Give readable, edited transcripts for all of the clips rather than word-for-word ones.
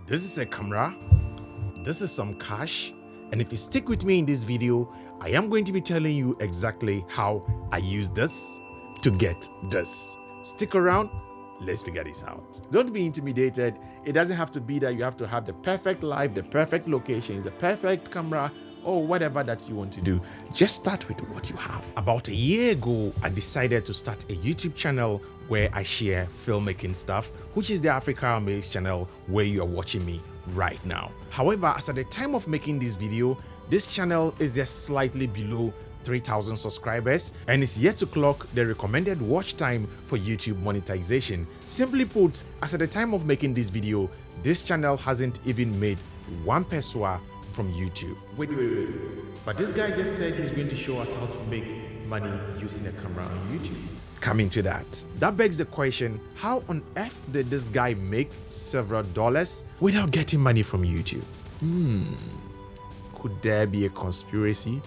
This is a camera, this is some cash, and if you stick with me in this video, I am going to be telling you exactly how I use this to get this. Stick around, let's figure this out. Don't be intimidated. It doesn't have to be that you have to have the perfect light, the perfect locations, the perfect camera, or whatever that you want to do. Just start with what you have. About a year ago, I decided to start a YouTube channel where I share filmmaking stuff, which is the Africa Amaze channel where you are watching me right now. However, as at the time of making this video, this channel is just slightly below 3,000 subscribers and is yet to clock the recommended watch time for YouTube monetization. Simply put, as at the time of making this video, this channel hasn't even made one peso from YouTube. Wait. But this guy just said he's going to show us how to make money using a camera on YouTube. Coming to that. That begs the question, how on earth did this guy make several dollars without getting money from YouTube? Could there be a conspiracy?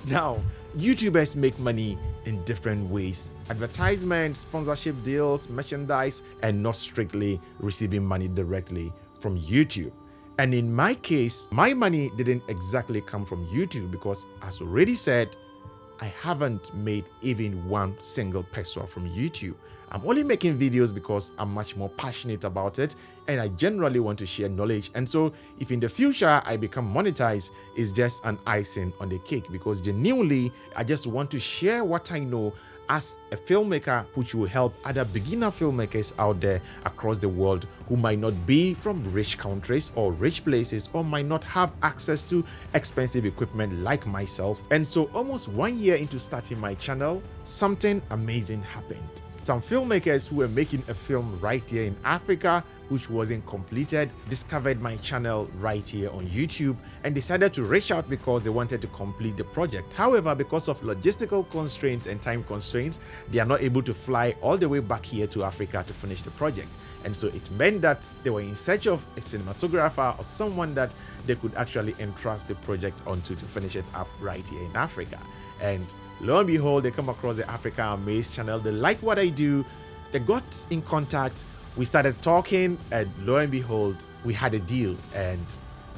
Now, YouTubers make money in different ways. Advertisement, sponsorship deals, merchandise, and not strictly receiving money directly from YouTube. And in my case, my money didn't exactly come from YouTube because, as already said, I haven't made even one single peso from YouTube. I'm only making videos because I'm much more passionate about it and I generally want to share knowledge. And so if in the future I become monetized, it's just an icing on the cake because genuinely, I just want to share what I know as a filmmaker, which will help other beginner filmmakers out there across the world who might not be from rich countries or rich places or might not have access to expensive equipment like myself. And so almost 1 year into starting my channel, something amazing happened. Some filmmakers who were making a film right here in Africa, which wasn't completed, discovered my channel right here on YouTube and decided to reach out because they wanted to complete the project. However, because of logistical constraints and time constraints, they are not able to fly all the way back here to Africa to finish the project. And so it meant that they were in search of a cinematographer or someone that they could actually entrust the project onto to finish it up right here in Africa. And lo and behold, they come across the Africa Amaze channel. They like what I do. They got in contact. We started talking, and lo and behold, we had a deal. And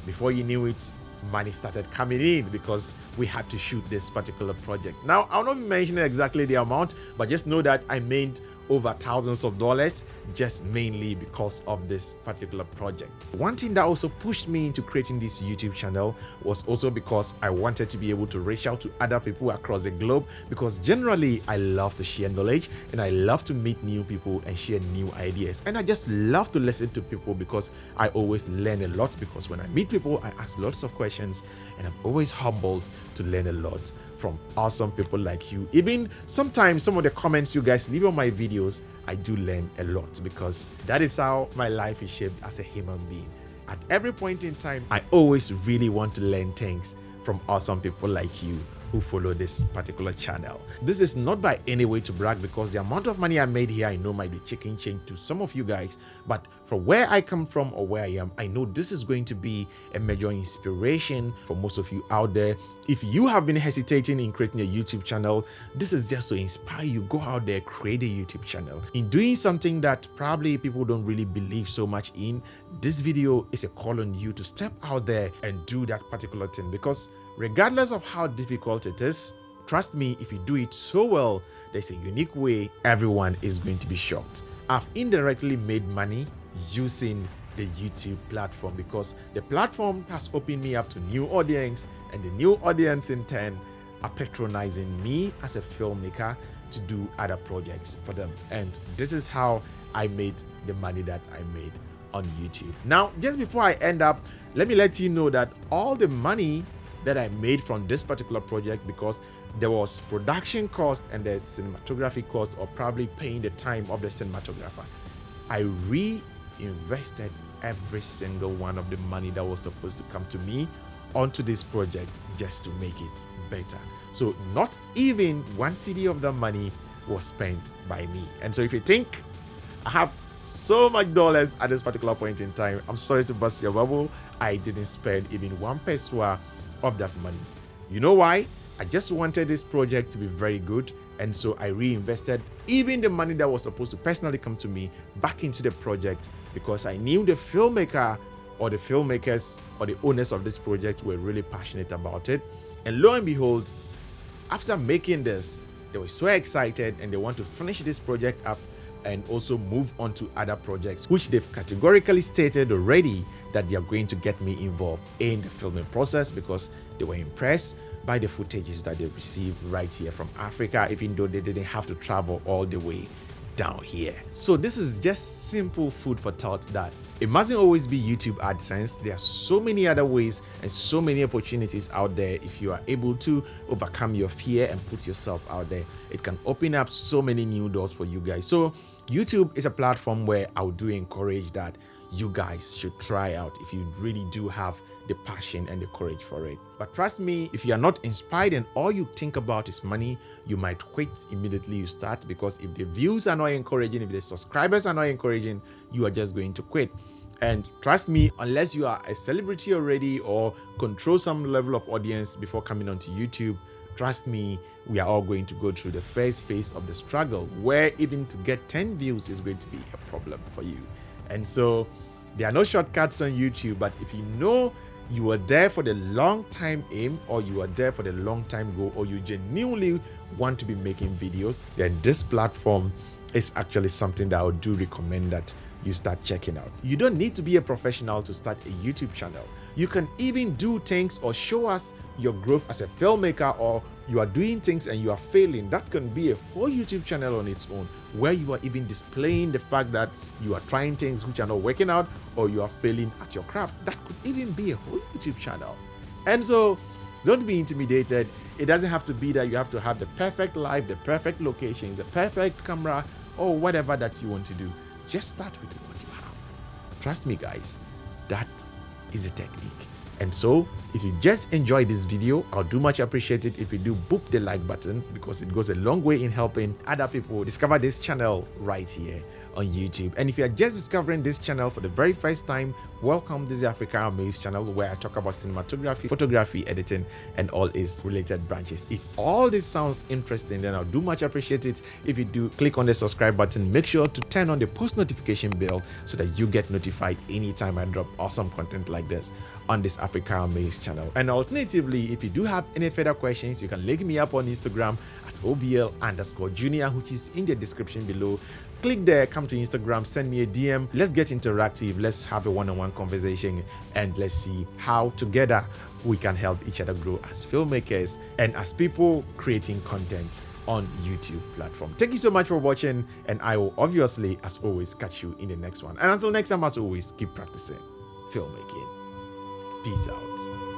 before you knew it, money started coming in because we had to shoot this particular project. Now, I'll not be mentioning exactly the amount, but just know that I made over thousands of dollars just mainly because of this particular project. One thing that also pushed me into creating this YouTube channel was also because I wanted to be able to reach out to other people across the globe because generally I love to share knowledge and I love to meet new people and share new ideas. And I just love to listen to people because I always learn a lot because when I meet people, I ask lots of questions and I'm always humbled to learn a lot from awesome people like you. Even sometimes some of the comments you guys leave on my videos, I do learn a lot because that is how my life is shaped as a human being. At every point in time, I always really want to learn things from awesome people like you who follow this particular channel. This is not by any way to brag because the amount of money I made here I know might be chicken change to some of you guys, but from where I come from or where I am, I know this is going to be a major inspiration for most of you out there. If you have been hesitating in creating a YouTube channel, this is just to inspire you. Go out there, create a YouTube channel. In doing something that probably people don't really believe so much in, this video is a call on you to step out there and do that particular thing because regardless of how difficult it is, trust me, if you do it so well, there's a unique way everyone is going to be shocked. I've indirectly made money using the YouTube platform because the platform has opened me up to new audience and the new audience in turn are patronizing me as a filmmaker to do other projects for them. And this is how I made the money that I made on YouTube. Now, just before I end up, let me let you know that all the money that I made from this particular project, because there was production cost and the cinematography cost or probably paying the time of the cinematographer, I reinvested every single one of the money that was supposed to come to me onto this project just to make it better. So not even one cedi of the money was spent by me. And so if you think I have so much dollars at this particular point in time, I'm sorry to bust your bubble. I didn't spend even one peso of that money. You know why? I just wanted this project to be very good, and so I reinvested even the money that was supposed to personally come to me back into the project because I knew the filmmaker or the filmmakers or the owners of this project were really passionate about it. And lo and behold, after making this, they were so excited and they want to finish this project up and also move on to other projects, which they've categorically stated already that they are going to get me involved in the filming process because they were impressed by the footages that they received right here from Africa, even though they didn't have to travel all the way down here. So this is just simple food for thought that it mustn't always be YouTube AdSense. There are so many other ways and so many opportunities out there. If you are able to overcome your fear and put yourself out there, it can open up so many new doors for you guys. So YouTube is a platform where I do encourage that you guys should try out if you really do have the passion and the courage for it. But trust me, if you are not inspired and all you think about is money, you might quit immediately you start, because if the views are not encouraging, if the subscribers are not encouraging, you are just going to quit. And trust me, unless you are a celebrity already or control some level of audience before coming onto YouTube, trust me, we are all going to go through the first phase of the struggle, where even to get 10 views is going to be a problem for you. And so there are no shortcuts on YouTube, but if you know you are there for the long time aim, or you are there for the long time goal, or you genuinely want to be making videos, then this platform is actually something that I do recommend that you start checking out. You don't need to be a professional to start a YouTube channel. You can even do things or show us your growth as a filmmaker, or you are doing things and you are failing. That can be a whole YouTube channel on its own, where you are even displaying the fact that you are trying things which are not working out, or you are failing at your craft. That could even be a whole YouTube channel. And so don't be intimidated. It doesn't have to be that you have to have the perfect life, the perfect locations, the perfect camera, or whatever that you want to do. Just start with what you have. Trust me, guys, that is a technique. And so if you just enjoyed this video, I'll do much appreciate it if you do boop the like button, because it goes a long way in helping other people discover this channel right here on YouTube. And if you are just discovering this channel for the very first time, welcome. This is Africa Amaze channel, where I talk about cinematography, photography, editing, and all its related branches. If all this sounds interesting, then I'll do much appreciate it if you do click on the subscribe button. Make sure to turn on the post notification bell so that you get notified anytime I drop awesome content like this on this Africa Amaze channel. And alternatively, if you do have any further questions, you can link me up on Instagram at OBL_Junior, which is in the description below. Click there, come to Instagram, send me a DM. Let's get interactive. Let's have a one-on-one conversation, and let's see how together we can help each other grow as filmmakers and as people creating content on YouTube platform. Thank you so much for watching, and I will obviously, as always, catch you in the next one. And until next time, as always, keep practicing filmmaking. Peace out.